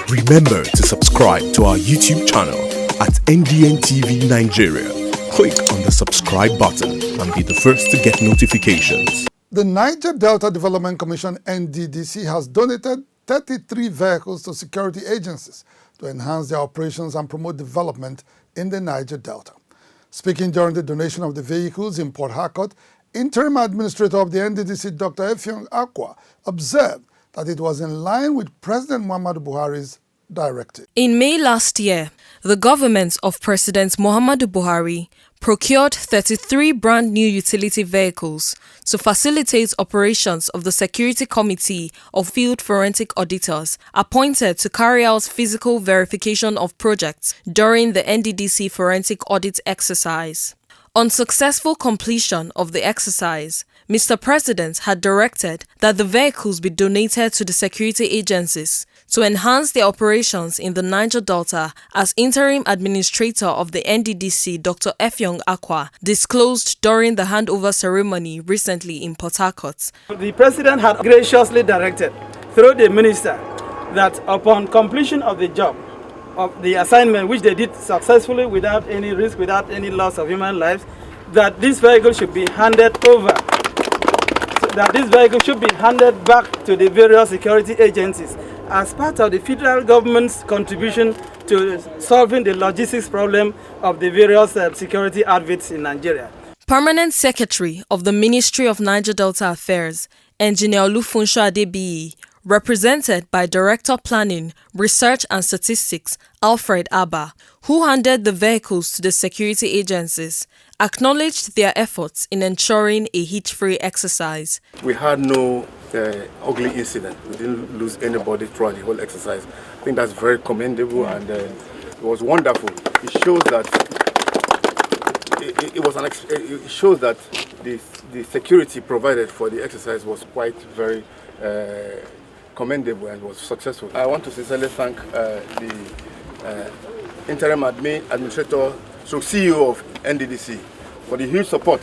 Remember to subscribe to our YouTube channel at NDN Nigeria. Click on the subscribe button and be the first to get notifications. The Niger Delta Development Commission (Nddc) has donated 33 vehicles to security agencies to enhance their operations and promote development in the Niger Delta. Speaking during the donation of the vehicles in Port Harcourt, Interim Administrator of the Nddc, Dr. AKUGHA, observed that it was in line with President Muhammadu Buhari's directive. In May last year, the government of President Muhammadu Buhari procured 33 brand new utility vehicles to facilitate operations of the Security Committee of Field Forensic Auditors appointed to carry out physical verification of projects during the Nddc forensic audit exercise. On successful completion of the exercise, Mr. President had directed that the vehicles be donated to the security agencies to enhance their operations in the Niger Delta, as Interim Administrator of the Nddc, Dr. AKUGHA, disclosed during the handover ceremony recently in Port Harcourt. The President had graciously directed through the Minister that upon completion of the job, of the assignment, which they did successfully without any risk, without any loss of human lives, that this vehicle should be handed over, that this vehicle should be handed back to the various security agencies as part of the federal government's contribution to solving the logistics problem of the various security outfits in Nigeria. Permanent Secretary of the Ministry of Niger Delta Affairs, Engineer Olufunso Adebiyi, represented by Director Planning, Research and Statistics, Alfred Abba, who handed the vehicles to the security agencies, acknowledged their efforts in ensuring a hitch-free exercise. We had no ugly incident. We didn't lose anybody throughout the whole exercise. I think that's very commendable, and it was wonderful. It shows that it shows that the security provided for the exercise was quite very commendable and was successful. I want to sincerely thank the Interim Administrator, CEO of Nddc, for the huge support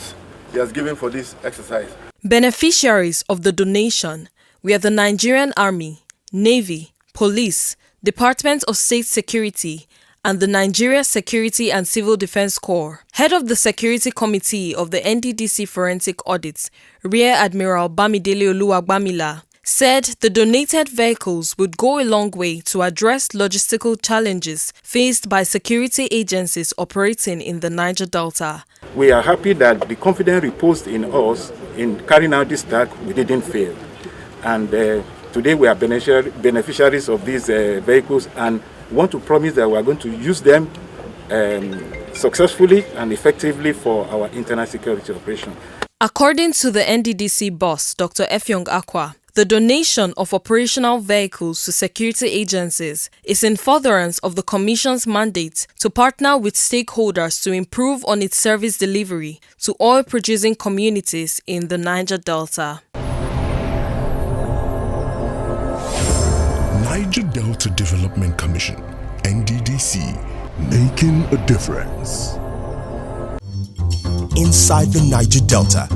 he has given for this exercise. Beneficiaries of the donation were the Nigerian Army, Navy, Police, Department of State Security, and the Nigeria Security and Civil Defense Corps. Head of the Security Committee of the Nddc Forensic Audits, Rear Admiral Bamidele Oluwagbamila, said the donated vehicles would go a long way to address logistical challenges faced by security agencies operating in the Niger Delta. We are happy that the confidence reposed in us in carrying out this task, we didn't fail. And today we are beneficiaries of these vehicles, and want to promise that we are going to use them successfully and effectively for our internal security operation. According to the Nddc boss, Dr. AKUGHA, the donation of operational vehicles to security agencies is in furtherance of the Commission's mandate to partner with stakeholders to improve on its service delivery to oil-producing communities in the Niger Delta. Niger Delta Development Commission, NDDC, making a difference. Inside the Niger Delta,